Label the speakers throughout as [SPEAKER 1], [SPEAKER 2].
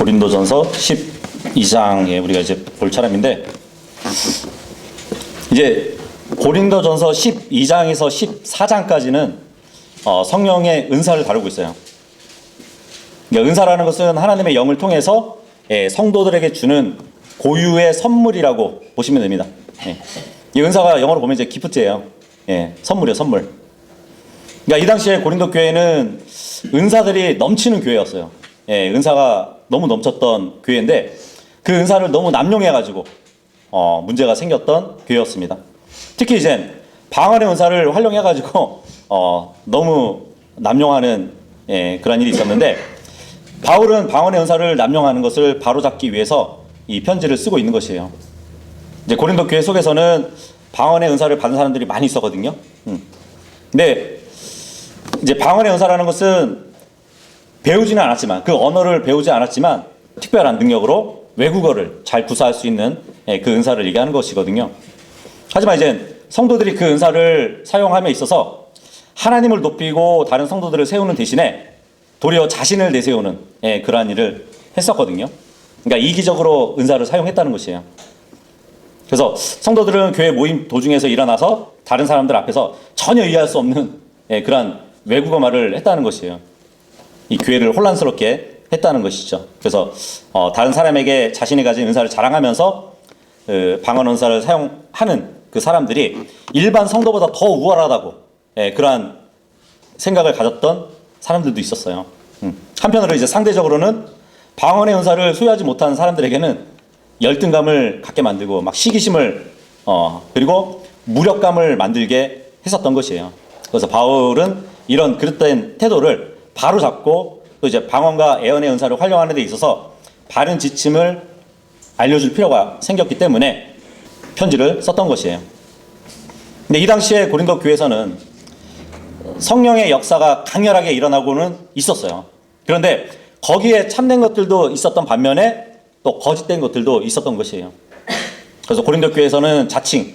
[SPEAKER 1] 고린도전서 12장에 우리가 이제 볼 차례인데, 이제 고린도전서 12장에서 14장까지는 성령의 은사를 다루고 있어요. 그러니까 은사라는 것은 하나님의 영을 통해서 성도들에게 주는 고유의 선물이라고 보시면 됩니다. 이 은사가 영어로 보면 이제 기프트예요. 선물이에요, 선물. 그러니까 이 당시에 고린도 교회는 은사들이 넘치는 교회였어요. 은사가 너무 넘쳤던 교회인데 그 은사를 너무 남용해가지고 문제가 생겼던 교회였습니다. 특히 이제 방언의 은사를 활용해가지고 너무 남용하는 그런 일이 있었는데, 바울은 방언의 은사를 남용하는 것을 바로잡기 위해서 이 편지를 쓰고 있는 것이에요. 이제 고린도 교회 속에서는 방언의 은사를 받은 사람들이 많이 있었거든요. 근데 이제 방언의 은사라는 것은 배우지는 않았지만, 그 언어를 배우지 않았지만 특별한 능력으로 외국어를 잘 구사할 수 있는 그 은사를 얘기하는 것이거든요. 하지만 이제 성도들이 그 은사를 사용함에 있어서 하나님을 높이고 다른 성도들을 세우는 대신에 도리어 자신을 내세우는 그러한 일을 했었거든요. 그러니까 이기적으로 은사를 사용했다는 것이에요. 그래서 성도들은 교회 모임 도중에서 일어나서 다른 사람들 앞에서 전혀 이해할 수 없는 그러한 외국어 말을 했다는 것이에요. 이 교회를 혼란스럽게 했다는 것이죠. 그래서 다른 사람에게 자신이 가진 은사를 자랑하면서 그 방언 은사를 사용하는 그 사람들이 일반 성도보다 더 우월하다고 그러한 생각을 가졌던 사람들도 있었어요. 한편으로 이제 상대적으로는 방언의 은사를 소유하지 못한 사람들에게는 열등감을 갖게 만들고 막 시기심을 그리고 무력감을 만들게 했었던 것이에요. 그래서 바울은 이런 그릇된 태도를 바로잡고 또 이제 방언과 예언의 은사를 활용하는 데 있어서 바른 지침을 알려줄 필요가 생겼기 때문에 편지를 썼던 것이에요. 근데 이 당시에 고린도 교회에서는 성령의 역사가 강렬하게 일어나고는 있었어요. 그런데 거기에 참된 것들도 있었던 반면에 또 거짓된 것들도 있었던 것이에요. 그래서 고린도 교회에서는 자칭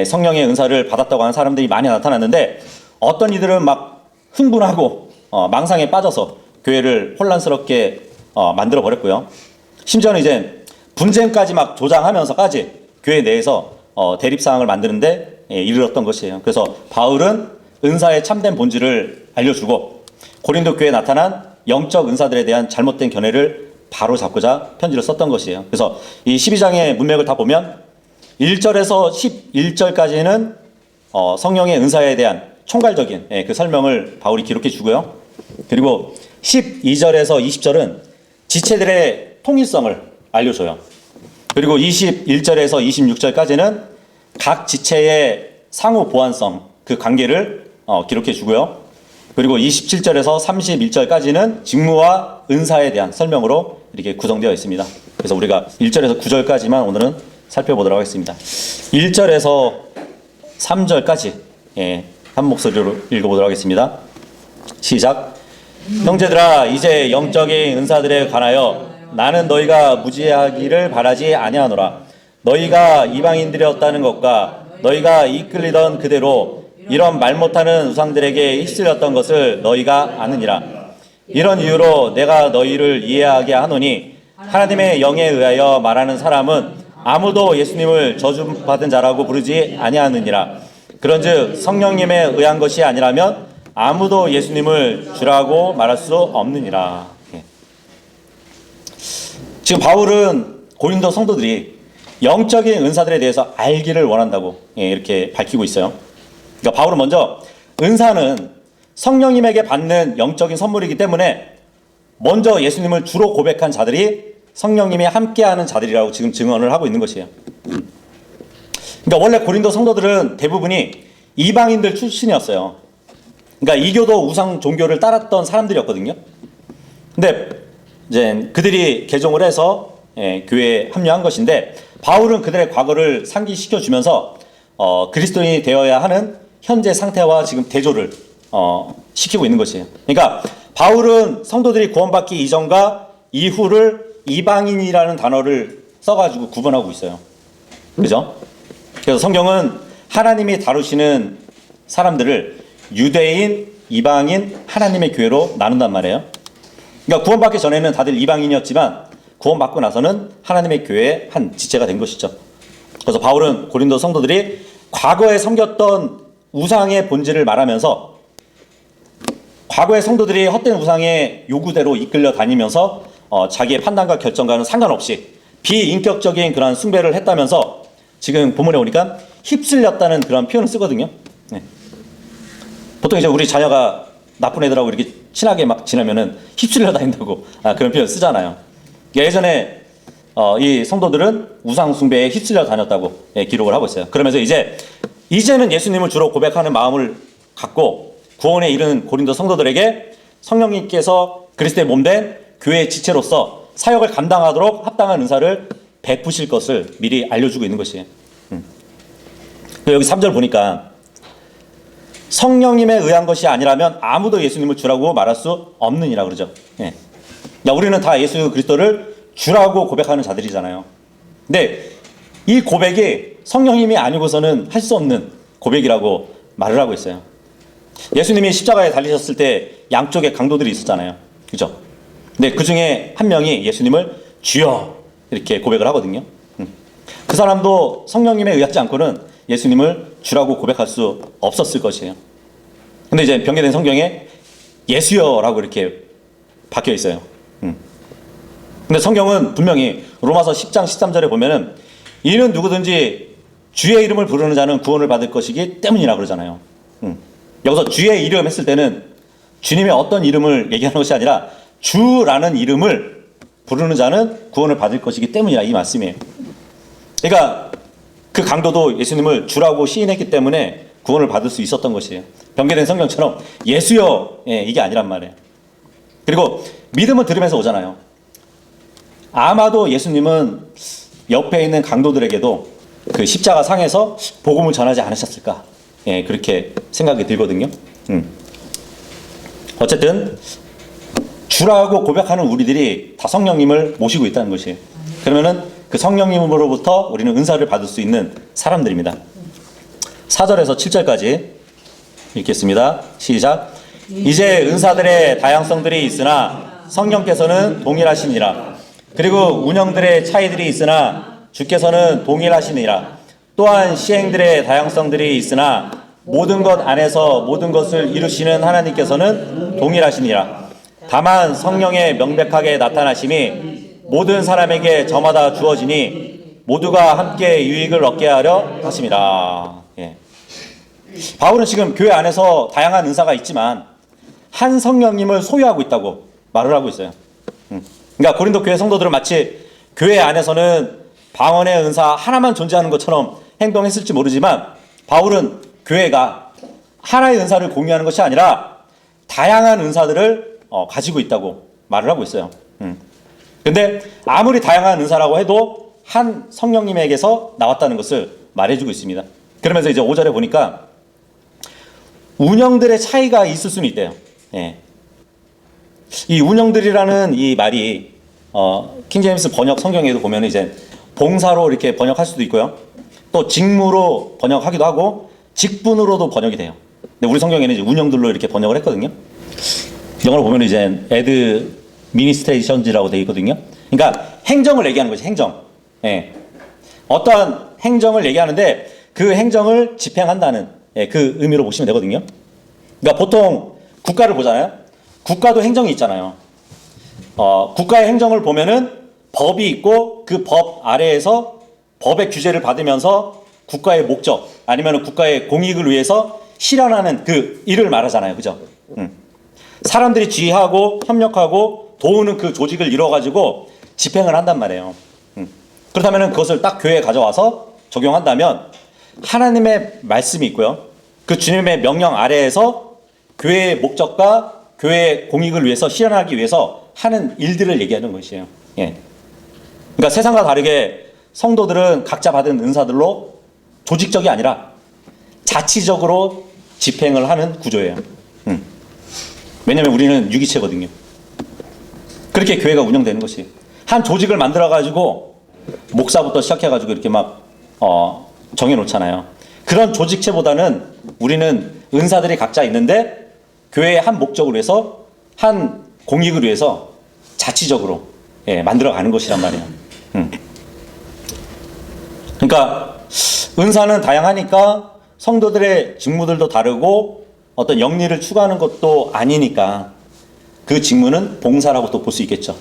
[SPEAKER 1] 성령의 은사를 받았다고 하는 사람들이 많이 나타났는데, 어떤 이들은 막 흥분하고 망상에 빠져서 교회를 혼란스럽게 만들어 버렸고요. 심지어는 이제 분쟁까지 막 조장하면서까지 교회 내에서 대립상황을 만드는데 이르렀던 것이에요. 그래서 바울은 은사의 참된 본질을 알려주고 고린도 교회에 나타난 영적 은사들에 대한 잘못된 견해를 바로잡고자 편지를 썼던 것이에요. 그래서 이 12장의 문맥을 다 보면 1절에서 11절까지는 성령의 은사에 대한 총괄적인 그 설명을 바울이 기록해 주고요. 그리고 12절에서 20절은 지체들의 통일성을 알려줘요. 그리고 21절에서 26절까지는 각 지체의 상호 보완성, 그 관계를 기록해 주고요. 그리고 27절에서 31절까지는 직무와 은사에 대한 설명으로 이렇게 구성되어 있습니다. 그래서 우리가 1절에서 9절까지만 오늘은 살펴보도록 하겠습니다. 1절에서 3절까지 한 목소리로 읽어보도록 하겠습니다. 시작. 형제들아, 이제 영적인 은사들에 관하여 나는 너희가 무지하기를 바라지 아니하노라. 너희가 이방인들이었다는 것과 너희가 이끌리던 그대로 이런 말 못하는 우상들에게 휩쓸렸던 것을 너희가 아느니라. 이런 이유로 내가 너희를 이해하게 하노니 하나님의 영에 의하여 말하는 사람은 아무도 예수님을 저주받은 자라고 부르지 아니하느니라. 그런즉 성령님에 의한 것이 아니라면 아무도 예수님을 주라고 말할 수 없느니라. 지금 바울은 고린도 성도들이 영적인 은사들에 대해서 알기를 원한다고 이렇게 밝히고 있어요. 그러니까 바울은 먼저 은사는 성령님에게 받는 영적인 선물이기 때문에 먼저 예수님을 주로 고백한 자들이 성령님이 함께하는 자들이라고 지금 증언을 하고 있는 것이에요. 그러니까 원래 고린도 성도들은 대부분이 이방인들 출신이었어요. 그러니까 이교도 우상 종교를 따랐던 사람들이었거든요. 근데 이제 그들이 개종을 해서 교회에 합류한 것인데, 바울은 그들의 과거를 상기시켜 주면서 그리스도인이 되어야 하는 현재 상태와 지금 대조를 시키고 있는 것이에요. 그러니까 바울은 성도들이 구원받기 이전과 이후를 이방인이라는 단어를 써가지고 구분하고 있어요. 그죠? 그래서 성경은 하나님이 다루시는 사람들을 유대인, 이방인, 하나님의 교회로 나눈단 말이에요. 그러니까 구원받기 전에는 다들 이방인이었지만 구원받고 나서는 하나님의 교회의 한 지체가 된 것이죠. 그래서 바울은 고린도 성도들이 과거에 섬겼던 우상의 본질을 말하면서 과거의 성도들이 헛된 우상의 요구대로 이끌려 다니면서 자기의 판단과 결정과는 상관없이 비인격적인 그런 숭배를 했다면서 지금 본문에 오니까 휩쓸렸다는 그런 표현을 쓰거든요. 네. 보통 이제 우리 자녀가 나쁜 애들하고 이렇게 친하게 막 지내면은 휩쓸려 다닌다고 그런 표현 쓰잖아요. 예전에 이 성도들은 우상 숭배에 휩쓸려 다녔다고 기록을 하고 있어요. 그러면서 이제는 예수님을 주로 고백하는 마음을 갖고 구원에 이르는 고린도 성도들에게 성령님께서 그리스도의 몸된 교회의 지체로서 사역을 감당하도록 합당한 은사를 베푸실 것을 미리 알려주고 있는 것이에요. 여기 3절 보니까 성령님에 의한 것이 아니라면 아무도 예수님을 주라고 말할 수 없느니라 그러죠. 예. 야, 우리는 다 예수 그리스도를 주라고 고백하는 자들이잖아요. 근데 이 고백이 성령님이 아니고서는 할 수 없는 고백이라고 말을 하고 있어요. 예수님이 십자가에 달리셨을 때 양쪽에 강도들이 있었잖아요. 그죠? 근데 그 중에 한 명이 예수님을 주여 이렇게 고백을 하거든요. 그 사람도 성령님에 의하지 않고는 예수님을 주라고 고백할 수 없었을 것이에요. 근데 이제 변개된 성경에 예수여라고 이렇게 박혀 있어요. 근데 성경은 분명히 로마서 10장 13절에 보면은 이는 누구든지 주의 이름을 부르는 자는 구원을 받을 것이기 때문이라 그러잖아요. 여기서 주의 이름 했을 때는 주님의 어떤 이름을 얘기하는 것이 아니라 주라는 이름을 부르는 자는 구원을 받을 것이기 때문이라 이 말씀이에요. 그러니까 그 강도도 예수님을 주라고 시인했기 때문에 구원을 받을 수 있었던 것이에요. 변개된 성경처럼 예수여 이게 아니란 말이에요. 그리고 믿음은 들으면서 오잖아요. 아마도 예수님은 옆에 있는 강도들에게도 그 십자가 상에서 복음을 전하지 않으셨을까? 그렇게 생각이 들거든요. 어쨌든 주라고 고백하는 우리들이 다 성령님을 모시고 있다는 것이에요. 그러면은 그 성령님으로부터 우리는 은사를 받을 수 있는 사람들입니다. 4절에서 7절까지 읽겠습니다. 시작. 이제 은사들의 다양성들이 있으나 성령께서는 동일하시니라. 그리고 운영들의 차이들이 있으나 주께서는 동일하시니라. 또한 시행들의 다양성들이 있으나 모든 것 안에서 모든 것을 이루시는 하나님께서는 동일하시니라. 다만 성령의 명백하게 나타나심이 모든 사람에게 저마다 주어지니 모두가 함께 유익을 얻게 하려 하심이라. 바울은 지금 교회 안에서 다양한 은사가 있지만 한 성령님을 소유하고 있다고 말을 하고 있어요. 그러니까 고린도 교회 성도들은 마치 교회 안에서는 방언의 은사 하나만 존재하는 것처럼 행동했을지 모르지만 바울은 교회가 하나의 은사를 공유하는 것이 아니라 다양한 은사들을 가지고 있다고 말을 하고 있어요. 근데 아무리 다양한 은사라고 해도 한 성령님에게서 나왔다는 것을 말해주고 있습니다. 그러면서 이제 5절에 보니까 운영들의 차이가 있을 수는 있대요. 이 운영들이라는 이 말이 킹제임스 번역 성경에도 보면 이제 봉사로 이렇게 번역할 수도 있고요. 또 직무로 번역하기도 하고 직분으로도 번역이 돼요. 근데 우리 성경에는 이제 운영들로 이렇게 번역을 했거든요. 영어로 보면 이제 administrations라고 되어 있거든요. 그러니까 행정을 얘기하는 거죠. 행정. 어떠한 행정을 얘기하는데 그 행정을 집행한다는 그 의미로 보시면 되거든요. 그러니까 보통 국가를 보잖아요. 국가도 행정이 있잖아요. 국가의 행정을 보면은 법이 있고 그 법 아래에서 법의 규제를 받으면서 국가의 목적 아니면 국가의 공익을 위해서 실현하는 그 일을 말하잖아요. 그죠? 사람들이 지휘하고 협력하고 도우는 그 조직을 이뤄가지고 집행을 한단 말이에요. 그렇다면 그것을 딱 교회에 가져와서 적용한다면 하나님의 말씀이 있고요. 그 주님의 명령 아래에서 교회의 목적과 교회의 공익을 위해서 실현하기 위해서 하는 일들을 얘기하는 것이에요. 그러니까 세상과 다르게 성도들은 각자 받은 은사들로 조직적이 아니라 자치적으로 집행을 하는 구조예요. 왜냐하면 우리는 유기체거든요. 그렇게 교회가 운영되는 것이 한 조직을 만들어가지고 목사부터 시작해가지고 이렇게 막 정해놓잖아요. 그런 조직체보다는 우리는 은사들이 각자 있는데 교회의 한 목적을 위해서 한 공익을 위해서 자치적으로 만들어가는 것이란 말이에요. 그러니까 은사는 다양하니까 성도들의 직무들도 다르고 어떤 영리를 추구하는 것도 아니니까 그 직무는 봉사라고 또 볼 수 있겠죠.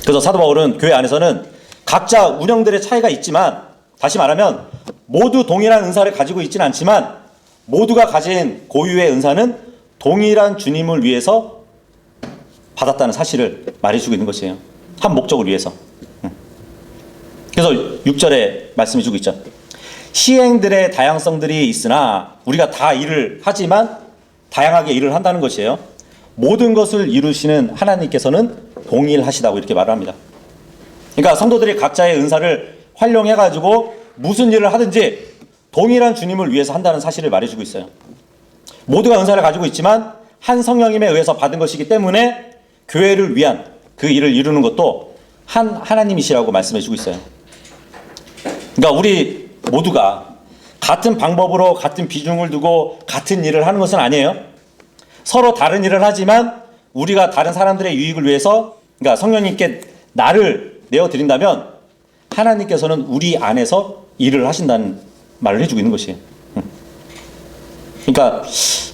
[SPEAKER 1] 그래서 사도 바울은 교회 안에서는 각자 운영들의 차이가 있지만, 다시 말하면 모두 동일한 은사를 가지고 있지는 않지만 모두가 가진 고유의 은사는 동일한 주님을 위해서 받았다는 사실을 말해주고 있는 것이에요. 한 목적을 위해서. 그래서 6절에 말씀해주고 있죠. 시행들의 다양성들이 있으나 우리가 다 일을 하지만 다양하게 일을 한다는 것이에요. 모든 것을 이루시는 하나님께서는 동일하시다고 이렇게 말을 합니다. 그러니까 성도들이 각자의 은사를 활용해가지고 무슨 일을 하든지 동일한 주님을 위해서 한다는 사실을 말해주고 있어요. 모두가 은사를 가지고 있지만 한 성령님에 의해서 받은 것이기 때문에 교회를 위한 그 일을 이루는 것도 한 하나님이시라고 말씀해주고 있어요. 그러니까 우리 모두가 같은 방법으로 같은 비중을 두고 같은 일을 하는 것은 아니에요. 서로 다른 일을 하지만 우리가 다른 사람들의 유익을 위해서, 그러니까 성령님께 나를 내어드린다면 하나님께서는 우리 안에서 일을 하신다는 말을 해주고 있는 것이에요. 그러니까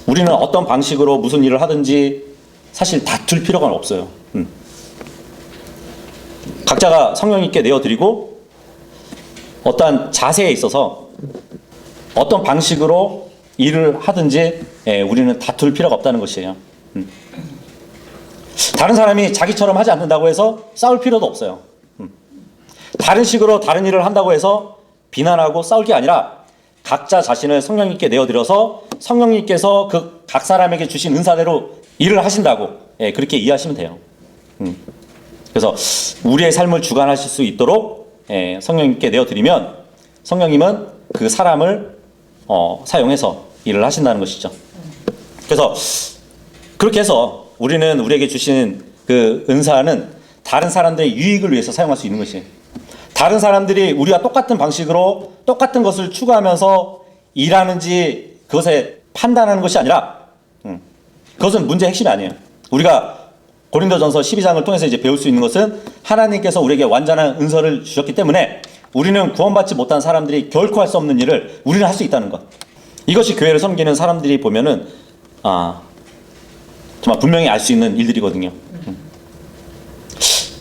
[SPEAKER 1] 우리는 어떤 방식으로 무슨 일을 하든지 사실 다툴 필요가 없어요. 각자가 성령님께 내어드리고 어떠한 자세에 있어서 어떤 방식으로 일을 하든지 우리는 다툴 필요가 없다는 것이에요. 다른 사람이 자기처럼 하지 않는다고 해서 싸울 필요도 없어요. 다른 식으로 다른 일을 한다고 해서 비난하고 싸울 게 아니라 각자 자신을 성령님께 내어드려서 성령님께서 그 각 사람에게 주신 은사대로 일을 하신다고 그렇게 이해하시면 돼요. 그래서 우리의 삶을 주관하실 수 있도록 성령님께 내어드리면 성령님은 그 사람을 사용해서 일을 하신다는 것이죠. 그래서 그렇게 해서 우리는 우리에게 주신 그 은사는 다른 사람들의 유익을 위해서 사용할 수 있는 것이에요. 다른 사람들이 우리와 똑같은 방식으로 똑같은 것을 추구하면서 일하는지 그것에 판단하는 것이 아니라 그것은 문제의 핵심이 아니에요. 우리가 고린도전서 12장을 통해서 이제 배울 수 있는 것은 하나님께서 우리에게 완전한 은사를 주셨기 때문에 우리는 구원받지 못한 사람들이 결코 할 수 없는 일을 우리는 할 수 있다는 것. 이것이 교회를 섬기는 사람들이 보면은 정말 분명히 알 수 있는 일들이거든요.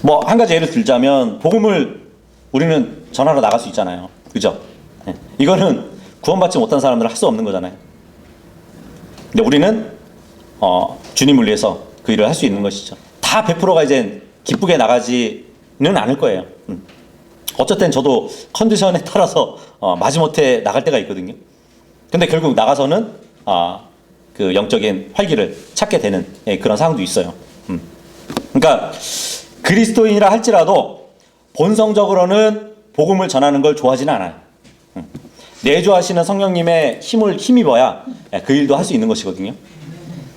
[SPEAKER 1] 뭐 한 가지 예를 들자면 복음을 우리는 전하러 나갈 수 있잖아요. 그죠? 이거는 구원받지 못한 사람들은 할 수 없는 거잖아요. 근데 우리는 주님을 위해서 그 일을 할 수 있는 것이죠. 다 100%가 이제 기쁘게 나가지는 않을 거예요. 어쨌든 저도 컨디션에 따라서 마지못해 나갈 때가 있거든요. 근데 결국 나가서는 그 영적인 활기를 찾게 되는 그런 상황도 있어요. 그러니까 그리스도인이라 할지라도 본성적으로는 복음을 전하는 걸 좋아하지는 않아요. 내주하시는 성령님의 힘을 힘입어야 그 일도 할 수 있는 것이거든요.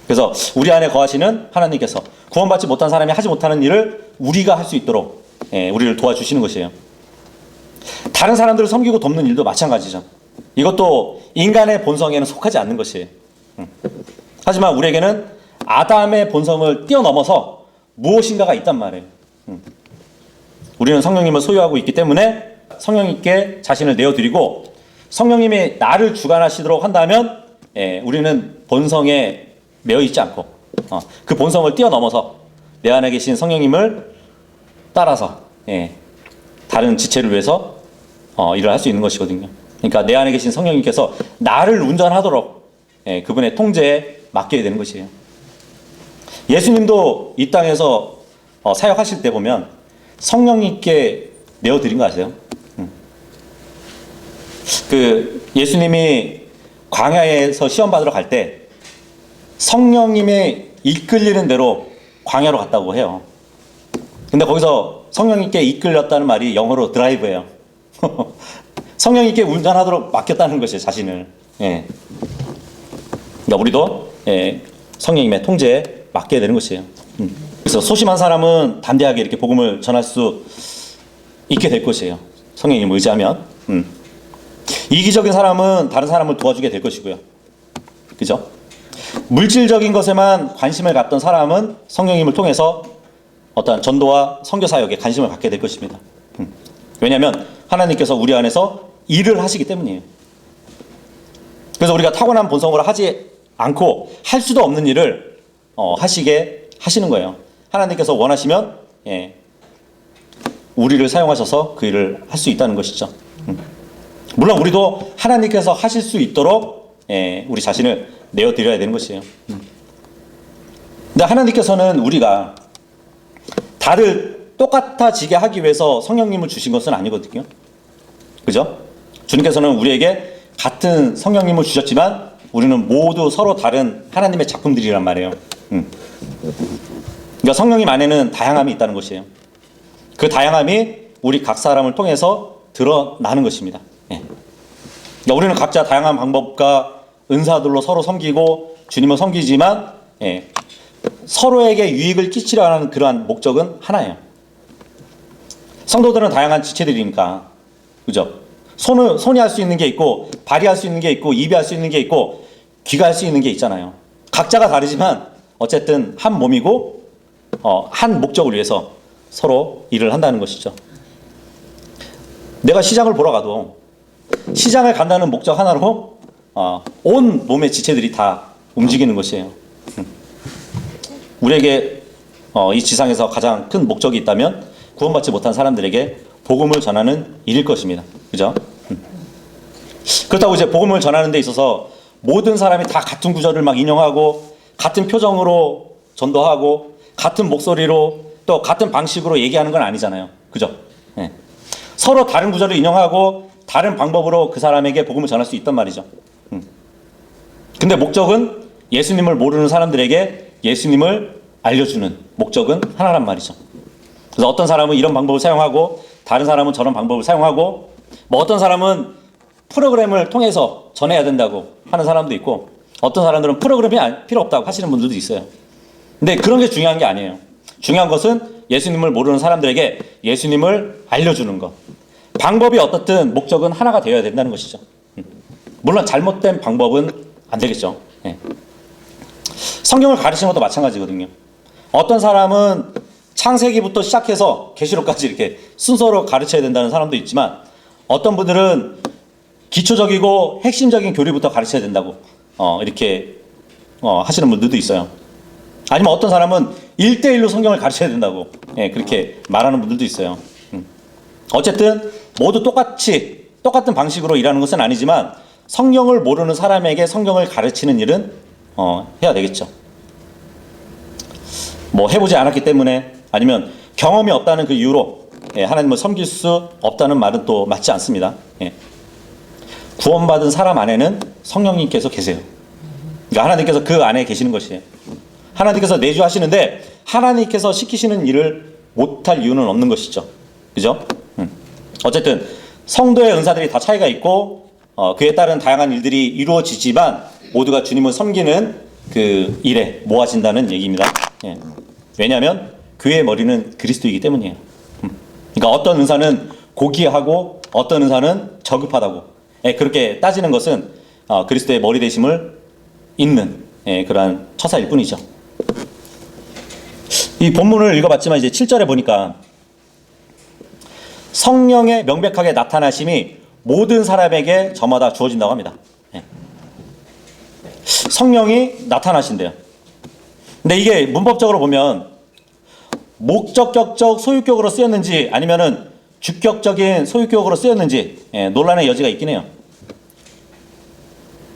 [SPEAKER 1] 그래서 우리 안에 거하시는 하나님께서 구원받지 못한 사람이 하지 못하는 일을 우리가 할 수 있도록 우리를 도와주시는 것이에요. 다른 사람들을 섬기고 돕는 일도 마찬가지죠. 이것도 인간의 본성에는 속하지 않는 것이에요. 하지만 우리에게는 아담의 본성을 뛰어넘어서 무엇인가가 있단 말이에요. 우리는 성령님을 소유하고 있기 때문에 성령님께 자신을 내어드리고 성령님이 나를 주관하시도록 한다면 우리는 본성에 매여 있지 않고 그 본성을 뛰어넘어서 내 안에 계신 성령님을 따라서 다른 지체를 위해서 일을 할 수 있는 것이거든요. 그러니까 내 안에 계신 성령님께서 나를 운전하도록 그분의 통제에 맡겨야 되는 것이에요. 예수님도 이 땅에서 사역하실 때 보면 성령님께 내어드린 거 아세요? 그 예수님이 광야에서 시험 받으러 갈 때 성령님의 이끌리는 대로 광야로 갔다고 해요. 근데 거기서 성령님께 이끌렸다는 말이 영어로 드라이브예요. 성령님께 운전하도록 맡겼다는 것이에요, 자신을. 그러니까 우리도 성령님의 통제에 맡겨야 되는 것이에요. 그래서 소심한 사람은 담대하게 이렇게 복음을 전할 수 있게 될 것이에요. 성령님을 의지하면. 이기적인 사람은 다른 사람을 도와주게 될 것이고요. 그죠? 물질적인 것에만 관심을 갖던 사람은 성령님을 통해서 어떠한 전도와 선교 사역에 관심을 갖게 될 것입니다. 왜냐하면 하나님께서 우리 안에서 일을 하시기 때문이에요. 그래서 우리가 타고난 본성으로 하지 않고 할 수도 없는 일을 하시게 하시는 거예요. 하나님께서 원하시면 우리를 사용하셔서 그 일을 할 수 있다는 것이죠. 물론 우리도 하나님께서 하실 수 있도록 우리 자신을 내어드려야 되는 것이에요. 근데 하나님께서는 우리가 다들 똑같아지게 하기 위해서 성령님을 주신 것은 아니거든요. 그죠? 주님께서는 우리에게 같은 성령님을 주셨지만 우리는 모두 서로 다른 하나님의 작품들이란 말이에요. 그러니까 성령님 안에는 다양함이 있다는 것이에요. 그 다양함이 우리 각 사람을 통해서 드러나는 것입니다. 그러니까 우리는 각자 다양한 방법과 은사들로 서로 섬기고 주님을 섬기지만 서로에게 유익을 끼치려 하는 그러한 목적은 하나예요. 성도들은 다양한 지체들이니까, 그죠? 손이 할 수 있는 게 있고, 발이 할 수 있는 게 있고, 입이 할 수 있는 게 있고, 귀가 할 수 있는 게 있잖아요. 각자가 다르지만 어쨌든 한 몸이고 한 목적을 위해서 서로 일을 한다는 것이죠. 내가 시장을 보러 가도 시장을 간다는 목적 하나로 온 몸의 지체들이 다 움직이는 것이에요. 우리에게 이 지상에서 가장 큰 목적이 있다면 구원받지 못한 사람들에게 복음을 전하는 일일 것입니다. 그죠? 그렇다고 이제 복음을 전하는 데 있어서 모든 사람이 다 같은 구절을 막 인용하고 같은 표정으로 전도하고 같은 목소리로 또 같은 방식으로 얘기하는 건 아니잖아요. 그죠? 서로 다른 구절을 인용하고 다른 방법으로 그 사람에게 복음을 전할 수 있단 말이죠. 근데 목적은 예수님을 모르는 사람들에게 예수님을 알려주는 목적은 하나란 말이죠. 그래서 어떤 사람은 이런 방법을 사용하고 다른 사람은 저런 방법을 사용하고 뭐 어떤 사람은 프로그램을 통해서 전해야 된다고 하는 사람도 있고 어떤 사람들은 프로그램이 필요 없다고 하시는 분들도 있어요. 근데 그런 게 중요한 게 아니에요. 중요한 것은 예수님을 모르는 사람들에게 예수님을 알려주는 것. 방법이 어떻든 목적은 하나가 되어야 된다는 것이죠. 물론 잘못된 방법은 안 되겠죠. 성경을 가르치는 것도 마찬가지거든요. 어떤 사람은 창세기부터 시작해서 계시록까지 이렇게 순서로 가르쳐야 된다는 사람도 있지만 어떤 분들은 기초적이고 핵심적인 교리부터 가르쳐야 된다고 이렇게 하시는 분들도 있어요. 아니면 어떤 사람은 1대1로 성경을 가르쳐야 된다고 그렇게 말하는 분들도 있어요. 어쨌든 모두 똑같은 방식으로 일하는 것은 아니지만 성경을 모르는 사람에게 성경을 가르치는 일은 해야 되겠죠. 뭐 해보지 않았기 때문에 아니면 경험이 없다는 그 이유로 하나님을 섬길 수 없다는 말은 또 맞지 않습니다. 구원받은 사람 안에는 성령님께서 계세요. 그러니까 하나님께서 그 안에 계시는 것이에요. 하나님께서 내주하시는데 하나님께서 시키시는 일을 못할 이유는 없는 것이죠. 그죠? 어쨌든 성도의 은사들이 다 차이가 있고 그에 따른 다양한 일들이 이루어지지만 모두가 주님을 섬기는 그 일에 모아진다는 얘기입니다. 왜냐하면 교회의 머리는 그리스도이기 때문이에요. 그러니까 어떤 은사는 고귀하고 어떤 은사는 저급하다고 그렇게 따지는 것은 그리스도의 머리 되심을 잇는 그러한 처사일 뿐이죠. 이 본문을 읽어봤지만 이제 7절에 보니까 성령의 명백하게 나타나심이 모든 사람에게 저마다 주어진다고 합니다. 성령이 나타나신대요. 근데 이게 문법적으로 보면 목적격적 소유격으로 쓰였는지 아니면은 주격적인 소유격으로 쓰였는지 논란의 여지가 있긴 해요.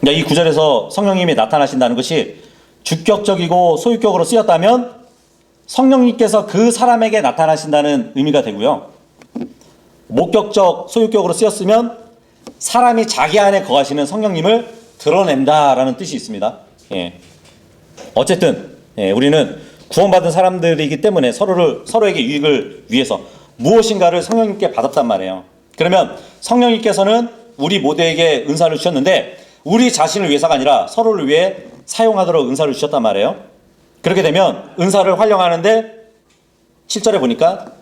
[SPEAKER 1] 그러니까 이 구절에서 성령님이 나타나신다는 것이 주격적이고 소유격으로 쓰였다면 성령님께서 그 사람에게 나타나신다는 의미가 되고요. 목격적 소유격으로 쓰였으면 사람이 자기 안에 거하시는 성령님을 드러낸다라는 뜻이 있습니다. 어쨌든 우리는 구원받은 사람들이기 때문에 서로에게 유익을 위해서 무엇인가를 성령님께 받았단 말이에요. 그러면 성령님께서는 우리 모두에게 은사를 주셨는데 우리 자신을 위해서가 아니라 서로를 위해 사용하도록 은사를 주셨단 말이에요. 그렇게 되면 은사를 활용하는데 7절에 보니까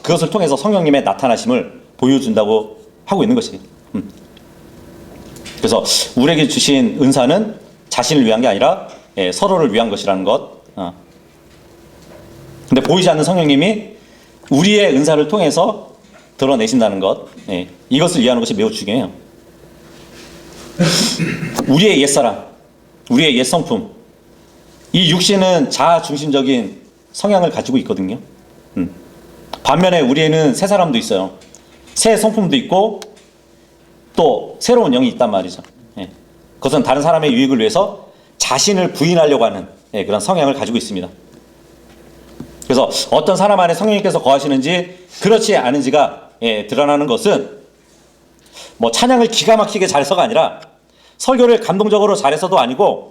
[SPEAKER 1] 그것을 통해서 성령님의 나타나심을 보여준다고 하고 있는 것이에요. 그래서 우리에게 주신 은사는 자신을 위한 게 아니라 서로를 위한 것이라는 것. 근데 보이지 않는 성령님이 우리의 은사를 통해서 드러내신다는 것, 이것을 이해하는 것이 매우 중요해요. 우리의 옛사람, 우리의 옛 성품, 이 육신은 자아 중심적인 성향을 가지고 있거든요. 반면에 우리에는 새 사람도 있어요. 새 성품도 있고 또 새로운 영이 있단 말이죠. 그것은 다른 사람의 유익을 위해서 자신을 부인하려고 하는 그런 성향을 가지고 있습니다. 그래서 어떤 사람 안에 성령님께서 거하시는지 그렇지 않은지가 드러나는 것은 뭐 찬양을 기가 막히게 잘해서가 아니라 설교를 감동적으로 잘해서도 아니고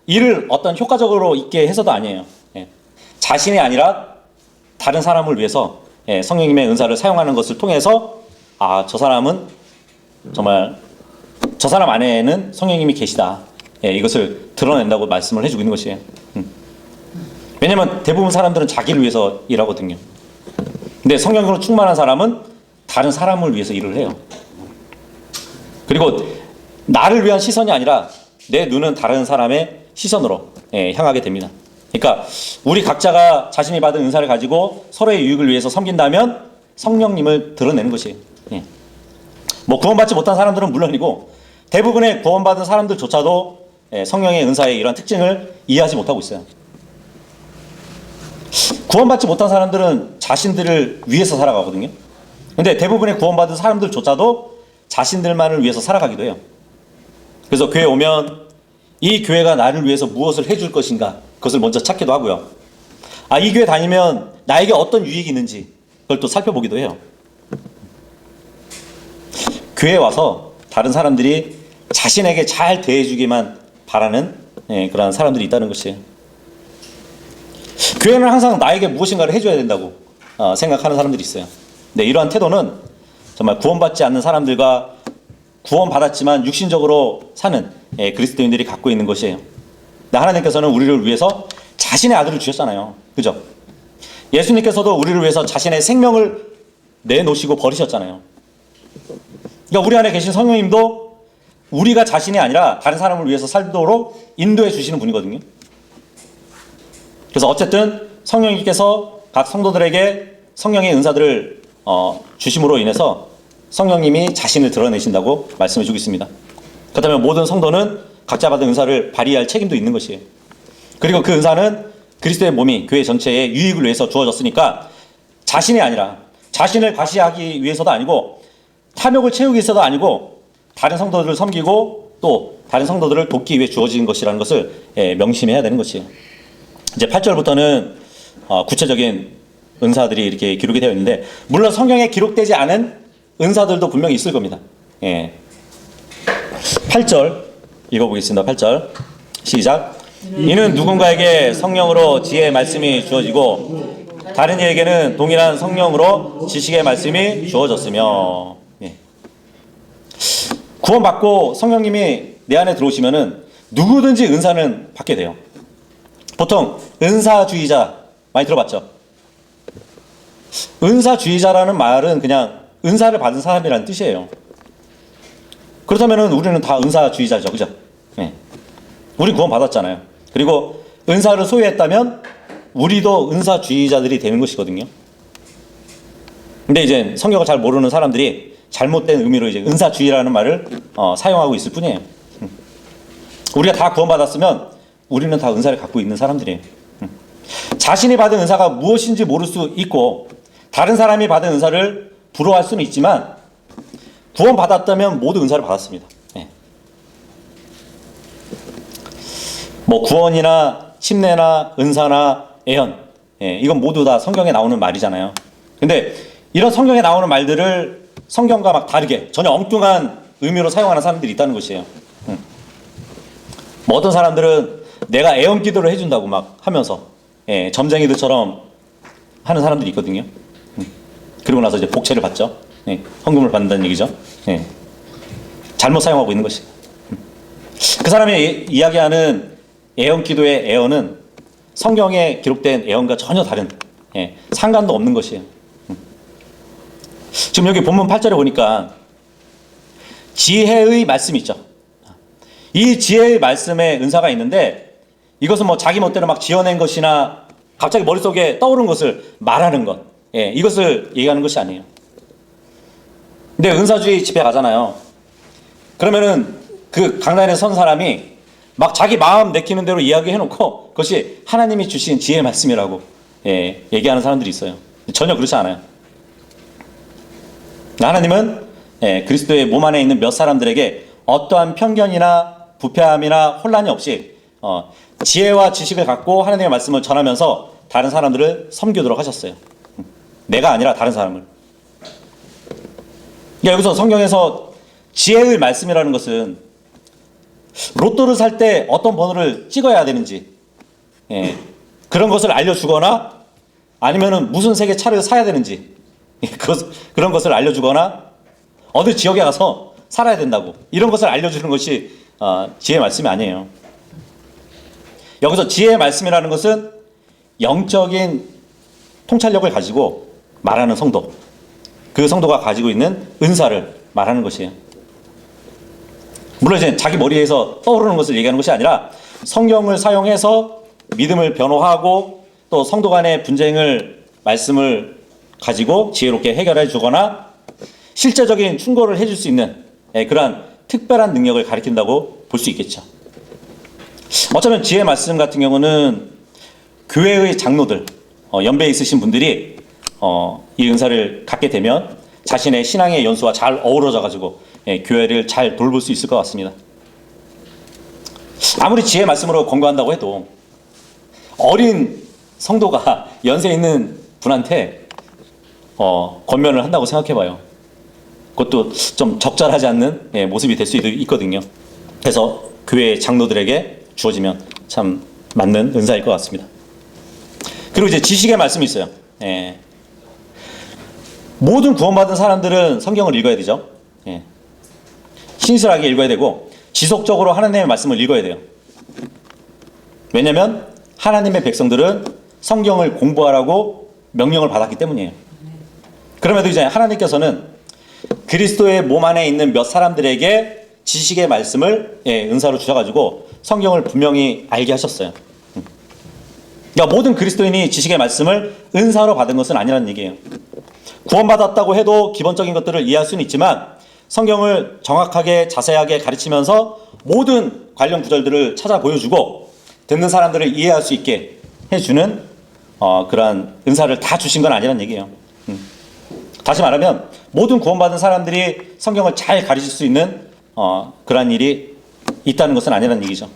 [SPEAKER 1] 일을 어떤 효과적으로 있게 해서도 아니에요. 자신이 아니라 다른 사람을 위해서 성령님의 은사를 사용하는 것을 통해서 저 사람은 정말 저 사람 안에는 성령님이 계시다. 이것을 드러낸다고 말씀을 해주고 있는 것이에요. 왜냐하면 대부분 사람들은 자기를 위해서 일하거든요. 근데 성령으로 충만한 사람은 다른 사람을 위해서 일을 해요. 그리고 나를 위한 시선이 아니라 내 눈은 다른 사람의 시선으로 향하게 됩니다. 그러니까 우리 각자가 자신이 받은 은사를 가지고 서로의 유익을 위해서 섬긴다면 성령님을 드러내는 것이에요. 뭐 구원받지 못한 사람들은 물론이고 대부분의 구원받은 사람들조차도 성령의 은사의 이러한 특징을 이해하지 못하고 있어요. 구원받지 못한 사람들은 자신들을 위해서 살아가거든요. 근데 대부분의 구원받은 사람들조차도 자신들만을 위해서 살아가기도 해요. 그래서 교회에 오면 이 교회가 나를 위해서 무엇을 해줄 것인가 그것을 먼저 찾기도 하고요. 이 교회 다니면 나에게 어떤 유익이 있는지 그걸 또 살펴보기도 해요. 교회에 와서 다른 사람들이 자신에게 잘 대해주기만 바라는 그런 사람들이 있다는 것이에요. 교회는 항상 나에게 무엇인가를 해줘야 된다고 생각하는 사람들이 있어요. 근데 이러한 태도는 정말 구원받지 않는 사람들과 구원받았지만 육신적으로 사는 그리스도인들이 갖고 있는 것이에요. 하나님께서는 우리를 위해서 자신의 아들을 주셨잖아요. 그죠? 예수님께서도 우리를 위해서 자신의 생명을 내놓으시고 버리셨잖아요. 그러니까 우리 안에 계신 성령님도 우리가 자신이 아니라 다른 사람을 위해서 살도록 인도해 주시는 분이거든요. 그래서 어쨌든 성령님께서 각 성도들에게 성령의 은사들을 주심으로 인해서 성령님이 자신을 드러내신다고 말씀해 주고 있습니다. 그렇다면 모든 성도는 각자 받은 은사를 발휘할 책임도 있는 것이에요. 그리고 그 은사는 그리스도의 몸이 교회 전체의 유익을 위해서 주어졌으니까 자신이 아니라 자신을 과시하기 위해서도 아니고 탐욕을 채우기 위해서도 아니고 다른 성도들을 섬기고 또 다른 성도들을 돕기 위해 주어진 것이라는 것을 명심해야 되는 것이에요. 이제 8절부터는 구체적인 은사들이 이렇게 기록이 되어 있는데 물론 성경에 기록되지 않은 은사들도 분명히 있을 겁니다. 8절 읽어보겠습니다. 8절 시작. 이는 누군가에게 성령으로 지혜의 말씀이 주어지고 다른 이에게는 동일한 성령으로 지식의 말씀이 주어졌으며. 구원받고 성령님이 내 안에 들어오시면은 누구든지 은사는 받게 돼요. 보통 은사주의자 많이 들어봤죠? 은사주의자라는 말은 그냥 은사를 받은 사람이라는 뜻이에요. 그렇다면 우리는 다 은사주의자죠. 그죠? 우리 구원 받았잖아요. 그리고 은사를 소유했다면 우리도 은사주의자들이 되는 것이거든요. 근데 이제 성경을 잘 모르는 사람들이 잘못된 의미로 이제 은사주의라는 말을 사용하고 있을 뿐이에요. 우리가 다 구원받았으면 우리는 다 은사를 갖고 있는 사람들이에요. 자신이 받은 은사가 무엇인지 모를 수 있고 다른 사람이 받은 은사를 부러워할 수는 있지만 구원받았다면 모두 은사를 받았습니다. 뭐 구원이나 침례나 은사나 애언, 이건 모두 다 성경에 나오는 말이잖아요. 근데 이런 성경에 나오는 말들을 성경과 막 다르게 전혀 엉뚱한 의미로 사용하는 사람들이 있다는 것이에요. 뭐 어떤 사람들은 내가 애언 기도를 해준다고 막 하면서 점쟁이들처럼 하는 사람들이 있거든요. 그리고 나서 이제 복채를 받죠. 헌금을 받는다는 얘기죠. 잘못 사용하고 있는 것이. 그 사람이 이야기하는 애언 기도의 애언은 성경에 기록된 애언과 전혀 다른 상관도 없는 것이에요. 지금 여기 본문 8절에 보니까 지혜의 말씀이 있죠. 이 지혜의 말씀에 은사가 있는데 이것은 뭐 자기 멋대로 막 지어낸 것이나 갑자기 머릿속에 떠오른 것을 말하는 것, 이것을 얘기하는 것이 아니에요. 근데 은사주의 집회 가잖아요. 그러면은 그 강단에 선 사람이 막 자기 마음 내키는 대로 이야기해놓고 그것이 하나님이 주신 지혜의 말씀이라고 얘기하는 사람들이 있어요. 전혀 그렇지 않아요. 하나님은 그리스도의 몸 안에 있는 몇 사람들에게 어떠한 편견이나 부패함이나 혼란이 없이 지혜와 지식을 갖고 하나님의 말씀을 전하면서 다른 사람들을 섬기도록 하셨어요. 내가 아니라 다른 사람을. 그러니까 여기서 성경에서 지혜의 말씀이라는 것은 로또를 살 때 어떤 번호를 찍어야 되는지 그런 것을 알려주거나 아니면은 무슨 색의 차를 사야 되는지 그런 것을 알려주거나 어느 지역에 가서 살아야 된다고 이런 것을 알려주는 것이 지혜의 말씀이 아니에요. 여기서 지혜의 말씀이라는 것은 영적인 통찰력을 가지고 말하는 성도, 그 성도가 가지고 있는 은사를 말하는 것이에요. 물론 이제 자기 머리에서 떠오르는 것을 얘기하는 것이 아니라 성경을 사용해서 믿음을 변호하고 또 성도 간의 분쟁을 말씀을 가지고 지혜롭게 해결해 주거나 실제적인 충고를 해줄 수 있는 그러한 특별한 능력을 가리킨다고 볼 수 있겠죠. 어쩌면 지혜의 말씀 같은 경우는 교회의 장로들, 연배에 있으신 분들이 이 은사를 갖게 되면 자신의 신앙의 연수와 잘 어우러져 가지고 교회를 잘 돌볼 수 있을 것 같습니다. 아무리 지혜의 말씀으로 권고한다고 해도 어린 성도가 연세 있는 분한테 권면을 한다고 생각해봐요. 그것도 좀 적절하지 않는 모습이 될 수도 있거든요. 그래서 교회 장로들에게 주어지면 참 맞는 은사일 것 같습니다. 그리고 이제 지식의 말씀이 있어요. 모든 구원받은 사람들은 성경을 읽어야 되죠. 신실하게 읽어야 되고 지속적으로 하나님의 말씀을 읽어야 돼요. 왜냐하면 하나님의 백성들은 성경을 공부하라고 명령을 받았기 때문이에요. 그럼에도 이제 하나님께서는 그리스도의 몸 안에 있는 몇 사람들에게 지식의 말씀을 은사로 주셔가지고 성경을 분명히 알게 하셨어요. 그러니까 모든 그리스도인이 지식의 말씀을 은사로 받은 것은 아니라는 얘기예요. 구원받았다고 해도 기본적인 것들을 이해할 수는 있지만 성경을 정확하게 자세하게 가르치면서 모든 관련 구절들을 찾아 보여주고 듣는 사람들을 이해할 수 있게 해주는 그러한 은사를 다 주신 건 아니라는 얘기예요. 다시 말하면 모든 구원받은 사람들이 성경을 잘 가르칠 수 있는 그러한 일이 있다는 것은 아니라는 얘기죠.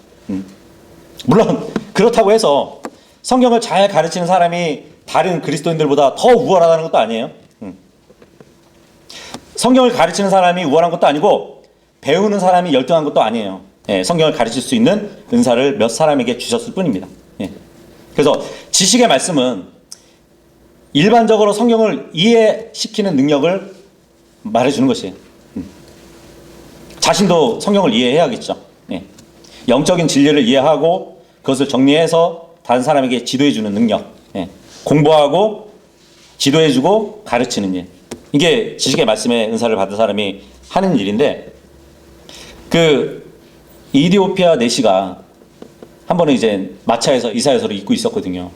[SPEAKER 1] 물론 그렇다고 해서 성경을 잘 가르치는 사람이 다른 그리스도인들보다 더 우월하다는 것도 아니에요. 성경을 가르치는 사람이 우월한 것도 아니고 배우는 사람이 열등한 것도 아니에요. 성경을 가르칠 수 있는 은사를 몇 사람에게 주셨을 뿐입니다. 그래서 지식의 말씀은 일반적으로 성경을 이해시키는 능력을 말해주는 것이에요. 자신도 성경을 이해해야겠죠. 영적인 진리를 이해하고 그것을 정리해서 다른 사람에게 지도해주는 능력, 공부하고 지도해주고 가르치는 일, 이게 지식의 말씀의 은사를 받은 사람이 하는 일인데, 그 이디오피아 내시가 한 번은 이제 마차에서 이사야서를 읽고 있었거든요.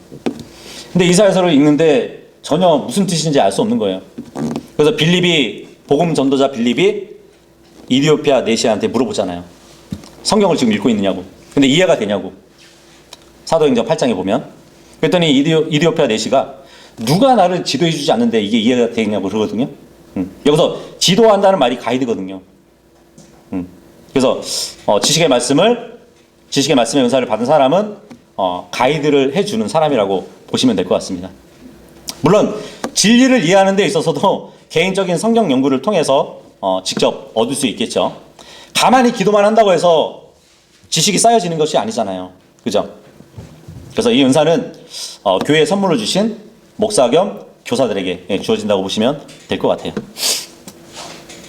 [SPEAKER 1] 근데 이사야서를 읽는데 전혀 무슨 뜻인지 알 수 없는 거예요. 그래서 복음 전도자 빌립이 이디오피아 내시한테 물어보잖아요. 성경을 지금 읽고 있느냐고. 근데 이해가 되냐고. 사도행전 8장에 보면. 그랬더니 이디오피아 내시가 누가 나를 지도해 주지 않는데 이게 이해가 되냐고 그러거든요. 여기서 지도한다는 말이 가이드거든요. 그래서 지식의 말씀의 은사를 받은 사람은 가이드를 해주는 사람이라고 보시면 될 것 같습니다. 물론 진리를 이해하는 데 있어서도 개인적인 성경 연구를 통해서 직접 얻을 수 있겠죠. 가만히 기도만 한다고 해서 지식이 쌓여지는 것이 아니잖아요. 그죠? 그래서 이 은사는 교회에 선물로 주신 목사 겸 교사들에게 주어진다고 보시면 될 것 같아요.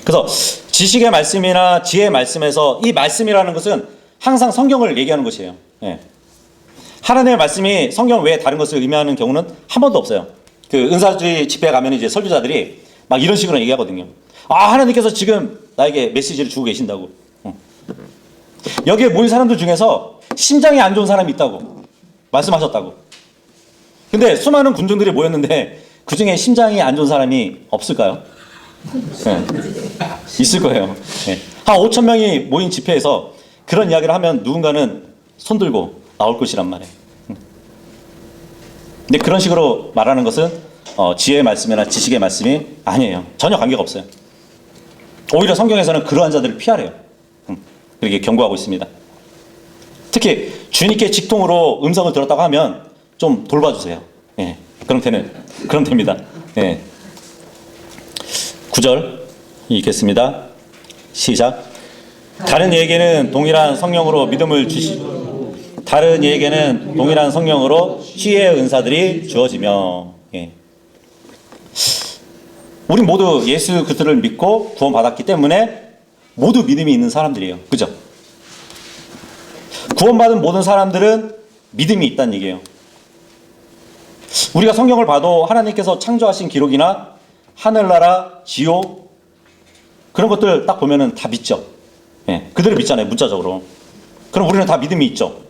[SPEAKER 1] 그래서 지식의 말씀이나 지혜의 말씀에서 이 말씀이라는 것은 항상 성경을 얘기하는 것이에요. 하나님의 말씀이 성경 외에 다른 것을 의미하는 경우는 한 번도 없어요. 그 은사주의 집회에 가면 이제 설교자들이 막 이런 식으로 얘기하거든요. 하나님께서 지금 나에게 메시지를 주고 계신다고. 여기에 모인 사람들 중에서 심장이 안 좋은 사람이 있다고 말씀하셨다고. 근데 수많은 군중들이 모였는데 그 중에 심장이 안 좋은 사람이 없을까요? 네. 있을 거예요. 네. 한 5천 명이 모인 집회에서 그런 이야기를 하면 누군가는 손 들고 나올 것이란 말이에요. 근데 그런 식으로 말하는 것은 지혜의 말씀이나 지식의 말씀이 아니에요. 전혀 관계가 없어요. 오히려 성경에서는 그러한 자들을 피하래요. 그렇게 경고하고 있습니다. 특히 주님께 직통으로 음성을 들었다고 하면 좀 돌봐주세요. 예, 그럼 됩니다. 예. 9절 읽겠습니다. 시작. 다른 이에게는 동일한 성령으로 믿음을 다른 이에게는 동일한 성령으로 지혜의 은사들이 주어지며. 예. 우리 모두 예수 그리스도를 믿고 구원받았기 때문에 모두 믿음이 있는 사람들이에요. 그죠? 구원받은 모든 사람들은 믿음이 있다는 얘기예요. 우리가 성경을 봐도 하나님께서 창조하신 기록이나 하늘나라, 지옥 그런 것들 딱 보면은 다 믿죠. 예, 그들을 믿잖아요. 문자적으로. 그럼 우리는 다 믿음이 있죠.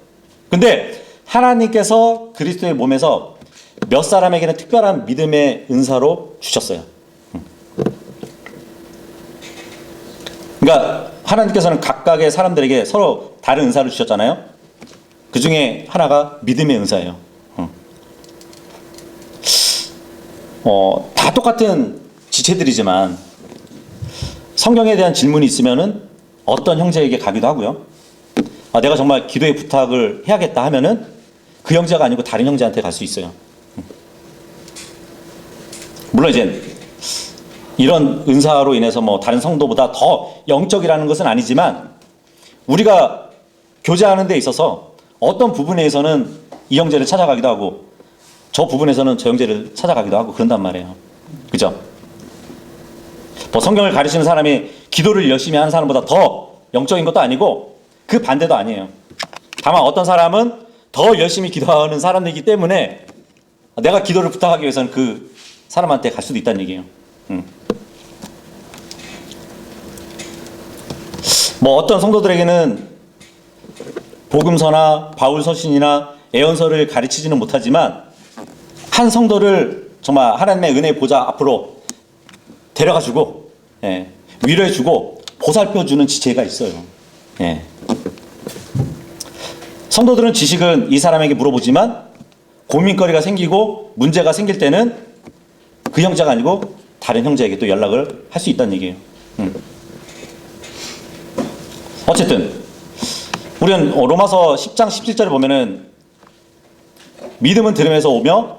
[SPEAKER 1] 근데 하나님께서 그리스도의 몸에서 몇 사람에게는 특별한 믿음의 은사로 주셨어요. 그러니까 하나님께서는 각각의 사람들에게 서로 다른 은사를 주셨잖아요. 그 중에 하나가 믿음의 은사예요. 다 똑같은 지체들이지만 성경에 대한 질문이 있으면은 어떤 형제에게 가기도 하고요. 내가 정말 기도의 부탁을 해야겠다 하면은 그 형제가 아니고 다른 형제한테 갈 수 있어요. 물론 이제 이런 은사로 인해서 뭐 다른 성도보다 더 영적이라는 것은 아니지만 우리가 교제하는 데 있어서 어떤 부분에서는 이 형제를 찾아가기도 하고 저 부분에서는 저 형제를 찾아가기도 하고 그런단 말이에요. 그죠? 뭐 성경을 가르치는 사람이 기도를 열심히 하는 사람보다 더 영적인 것도 아니고 그 반대도 아니에요. 다만 어떤 사람은 더 열심히 기도하는 사람이기 때문에 내가 기도를 부탁하기 위해서는 그 사람한테 갈 수도 있다는 얘기예요. 뭐 어떤 성도들에게는 복음서나 바울 서신이나 애언서를 가르치지는 못하지만 한 성도를 정말 하나님의 은혜의 보좌 앞으로 데려가주고 위로해주고 보살펴주는 지체가 있어요. 예. 성도들은 지식은 이 사람에게 물어보지만 고민거리가 생기고 문제가 생길 때는 그 형제가 아니고 다른 형제에게 또 연락을 할 수 있다는 얘기예요. 어쨌든 우리는 로마서 10장 17절에 보면은 믿음은 들음에서 오며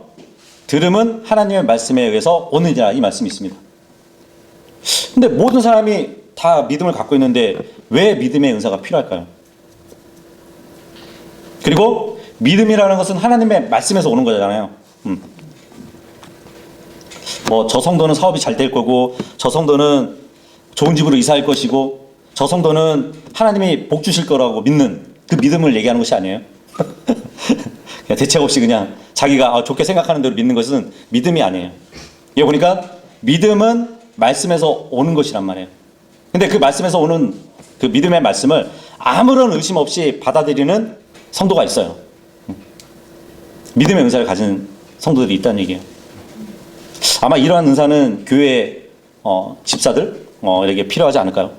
[SPEAKER 1] 들음은 하나님의 말씀에 의해서 오느니라 이 말씀이 있습니다. 근데 모든 사람이 다 믿음을 갖고 있는데 왜 믿음의 은사가 필요할까요? 그리고 믿음이라는 것은 하나님의 말씀에서 오는 거잖아요. 뭐 저 성도는 사업이 잘 될 거고 저 성도는 좋은 집으로 이사할 것이고 저 성도는 하나님이 복 주실 거라고 믿는 그 믿음을 얘기하는 것이 아니에요. 그냥 대책 없이 그냥 자기가 좋게 생각하는 대로 믿는 것은 믿음이 아니에요. 여기 보니까 믿음은 말씀에서 오는 것이란 말이에요. 근데 그 말씀에서 오는 그 믿음의 말씀을 아무런 의심 없이 받아들이는 성도가 있어요. 믿음의 은사를 가진 성도들이 있다는 얘기예요. 아마 이러한 은사는 교회 집사들에게 필요하지 않을까요?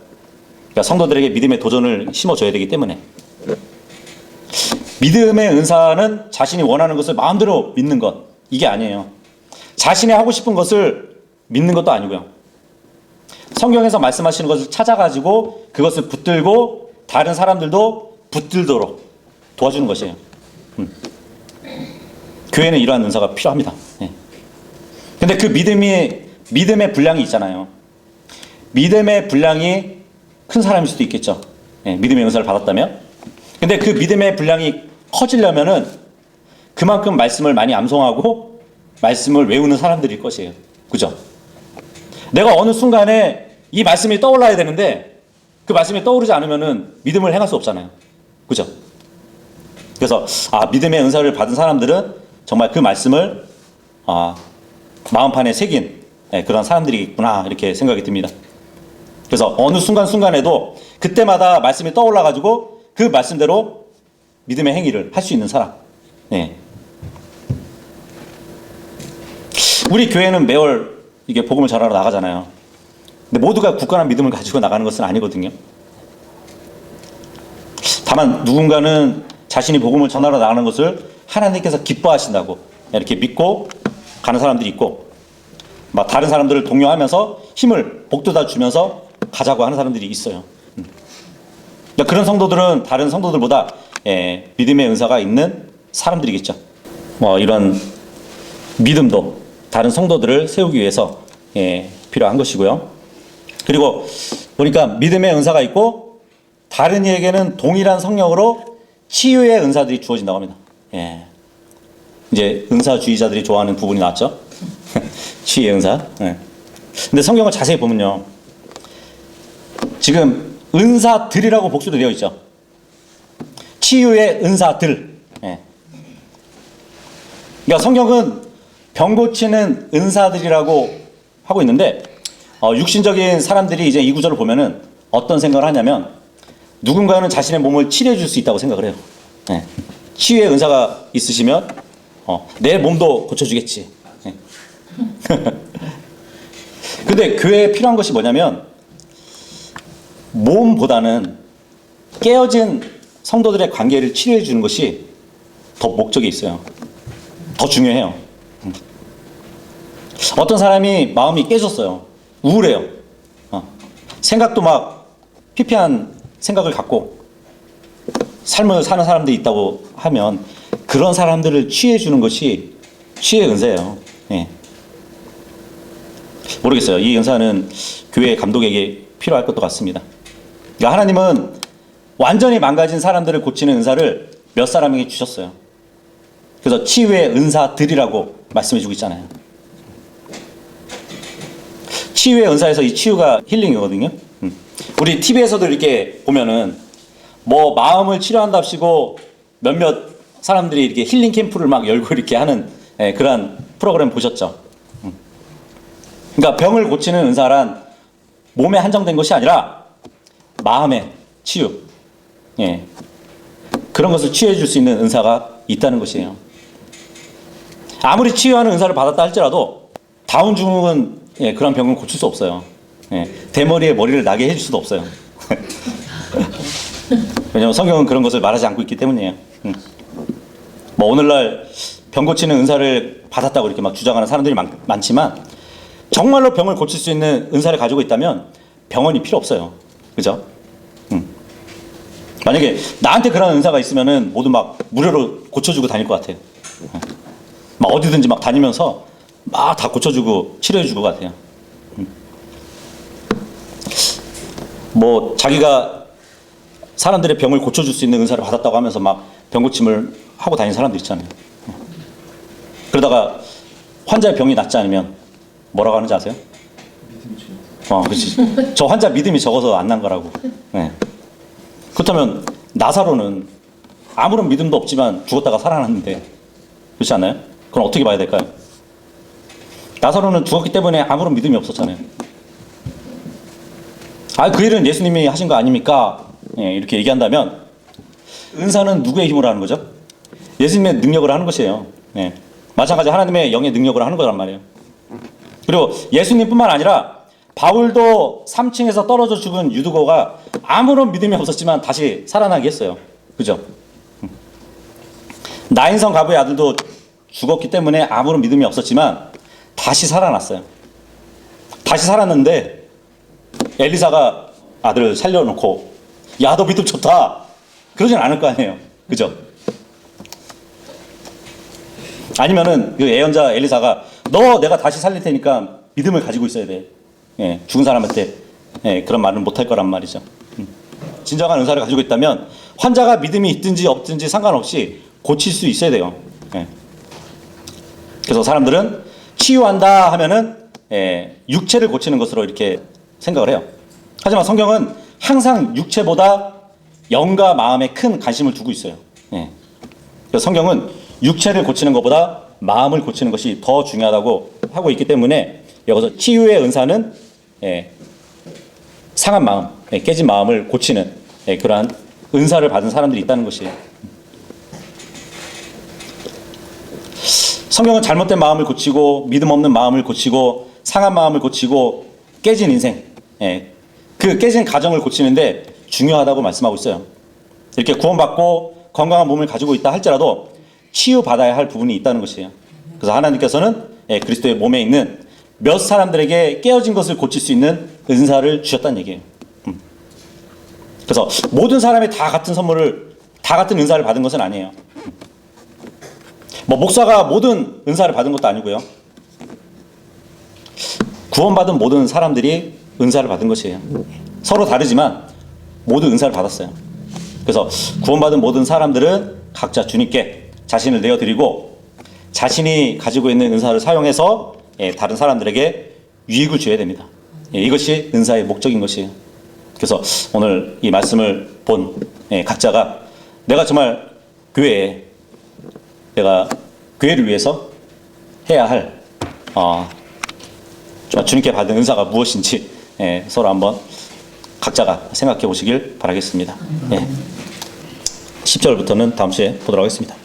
[SPEAKER 1] 그러니까 성도들에게 믿음의 도전을 심어줘야 되기 때문에. 믿음의 은사는 자신이 원하는 것을 마음대로 믿는 것, 이게 아니에요. 자신이 하고 싶은 것을 믿는 것도 아니고요. 성경에서 말씀하시는 것을 찾아가지고 그것을 붙들고 다른 사람들도 붙들도록 도와주는 것이에요. 교회는 이러한 은사가 필요합니다. 근데 그 믿음의 분량이 있잖아요. 믿음의 분량이 큰 사람일 수도 있겠죠. 믿음의 은사를 받았다면. 근데 그 믿음의 분량이 커지려면은 그만큼 말씀을 많이 암송하고 말씀을 외우는 사람들일 것이에요. 그죠? 내가 어느 순간에 이 말씀이 떠올라야 되는데 그 말씀이 떠오르지 않으면은 믿음을 행할 수 없잖아요. 그죠? 그래서 믿음의 은사를 받은 사람들은 정말 그 말씀을 마음판에 새긴 그런 사람들이구나 이렇게 생각이 듭니다. 그래서 어느 순간순간에도 그때마다 말씀이 떠올라가지고 그 말씀대로 믿음의 행위를 할 수 있는 사람. 우리 교회는 매월 이게 복음을 전하러 나가잖아요. 근데 모두가 굳건한 믿음을 가지고 나가는 것은 아니거든요. 다만 누군가는 자신이 복음을 전하러 나가는 것을 하나님께서 기뻐하신다고 이렇게 믿고 가는 사람들이 있고, 막 다른 사람들을 독려하면서 힘을 복돋아 주면서 가자고 하는 사람들이 있어요. 그러니까 그런 성도들은 다른 성도들보다 믿음의 은사가 있는 사람들이겠죠. 이런 믿음도 다른 성도들을 세우기 위해서 필요한 것이고요. 그리고 보니까 믿음의 은사가 있고 다른 이에게는 동일한 성령으로 치유의 은사들이 주어진다고 합니다. 이제 은사주의자들이 좋아하는 부분이 나왔죠. 치유의 은사. 근데 성경을 자세히 보면요, 지금 은사들이라고 복수로 되어 있죠. 치유의 은사들. 그러니까 성경은 병 고치는 은사들이라고 하고 있는데, 육신적인 사람들이 이제 이 구절을 보면은 어떤 생각을 하냐면, 누군가는 자신의 몸을 치료해 줄 수 있다고 생각을 해요. 치유의 은사가 있으시면 내 몸도 고쳐주겠지. 근데 교회에 필요한 것이 뭐냐면, 몸보다는 깨어진 성도들의 관계를 치료해 주는 것이 더 목적이 있어요. 더 중요해요. 어떤 사람이 마음이 깨졌어요. 우울해요. 생각도 막 피폐한 생각을 갖고 삶을 사는 사람들이 있다고 하면 그런 사람들을 치유해 주는 것이 치유의 은사예요. 모르겠어요. 이 은사는 교회 감독에게 필요할 것도 같습니다. 그러니까 하나님은 완전히 망가진 사람들을 고치는 은사를 몇 사람에게 주셨어요. 그래서 치유의 은사들이라고 말씀해 주고 있잖아요. 치유의 은사에서 이 치유가 힐링이거든요. 우리 TV에서도 이렇게 보면은 뭐 마음을 치료한답시고 몇몇 사람들이 이렇게 힐링 캠프를 막 열고 이렇게 하는 그러한 프로그램 보셨죠? 그러니까 병을 고치는 은사란 몸에 한정된 것이 아니라 마음의 치유, 그런 것을 치유해 줄 수 있는 은사가 있다는 것이에요. 아무리 치유하는 은사를 받았다 할지라도 다운 증후군 그런 병은 고칠 수 없어요. 대머리에 머리를 나게 해줄 수도 없어요. 왜냐하면 성경은 그런 것을 말하지 않고 있기 때문이에요. 뭐 오늘날 병 고치는 은사를 받았다고 이렇게 막 주장하는 사람들이 많지만, 정말로 병을 고칠 수 있는 은사를 가지고 있다면 병원이 필요 없어요. 그죠? 만약에 나한테 그런 은사가 있으면은 모두 막 무료로 고쳐주고 다닐 것 같아요. 막 어디든지 막 다니면서 막 다 고쳐주고 치료해주고 같아요. 뭐 자기가 사람들의 병을 고쳐줄 수 있는 은사를 받았다고 하면서 막 병고침을 하고 다니는 사람들 있잖아요. 그러다가 환자의 병이 낫지 않으면 뭐라고 하는지 아세요? 그렇지. 저 환자 믿음이 적어서 안 난 거라고. 그렇다면 나사로는 아무런 믿음도 없지만 죽었다가 살아났는데, 그렇지 않나요? 그럼 어떻게 봐야 될까요? 나사로는 죽었기 때문에 아무런 믿음이 없었잖아요. 그 일은 예수님이 하신 거 아닙니까? 이렇게 얘기한다면 은사는 누구의 힘으로 하는 거죠? 예수님의 능력으로 하는 것이에요. 마찬가지 하나님의 영의 능력으로 하는 거란 말이에요. 그리고 예수님뿐만 아니라 바울도 3층에서 떨어져 죽은 유두고가 아무런 믿음이 없었지만 다시 살아나게 했어요. 그죠? 나인성 가부의 아들도 죽었기 때문에 아무런 믿음이 없었지만 다시 살아났어요. 다시 살았는데 엘리사가 아들을 살려놓고, 야, 너 믿음 좋다, 그러진 않을 거 아니에요. 그죠? 아니면은 그 예언자 엘리사가 너 내가 다시 살릴 테니까 믿음을 가지고 있어야 돼. 죽은 사람한테 그런 말은 못할 거란 말이죠. 진정한 은사를 가지고 있다면 환자가 믿음이 있든지 없든지 상관없이 고칠 수 있어야 돼요. 그래서 사람들은 치유한다 하면은 육체를 고치는 것으로 이렇게 생각을 해요. 하지만 성경은 항상 육체보다 영과 마음에 큰 관심을 두고 있어요. 그래서 성경은 육체를 고치는 것보다 마음을 고치는 것이 더 중요하다고 하고 있기 때문에 여기서 치유의 은사는 상한 마음, 깨진 마음을 고치는 그러한 은사를 받은 사람들이 있다는 것이에요. 성경은 잘못된 마음을 고치고 믿음 없는 마음을 고치고 상한 마음을 고치고 깨진 인생, 그 깨진 가정을 고치는데 중요하다고 말씀하고 있어요. 이렇게 구원받고 건강한 몸을 가지고 있다 할지라도 치유받아야 할 부분이 있다는 것이에요. 그래서 하나님께서는 그리스도의 몸에 있는 몇 사람들에게 깨어진 것을 고칠 수 있는 은사를 주셨다는 얘기예요. 그래서 모든 사람이 다 같은 선물을, 다 같은 은사를 받은 것은 아니에요. 뭐 목사가 모든 은사를 받은 것도 아니고요. 구원받은 모든 사람들이 은사를 받은 것이에요. 서로 다르지만 모두 은사를 받았어요. 그래서 구원받은 모든 사람들은 각자 주님께 자신을 내어드리고 자신이 가지고 있는 은사를 사용해서 다른 사람들에게 유익을 줘야 됩니다. 이것이 은사의 목적인 것이에요. 그래서 오늘 이 말씀을 본 각자가 내가 정말 교회에, 내가 교회를 위해서 해야 할 주님께 받은 은사가 무엇인지 서로 한번 각자가 생각해 보시길 바라겠습니다. 10절부터는 다음 주에 보도록 하겠습니다.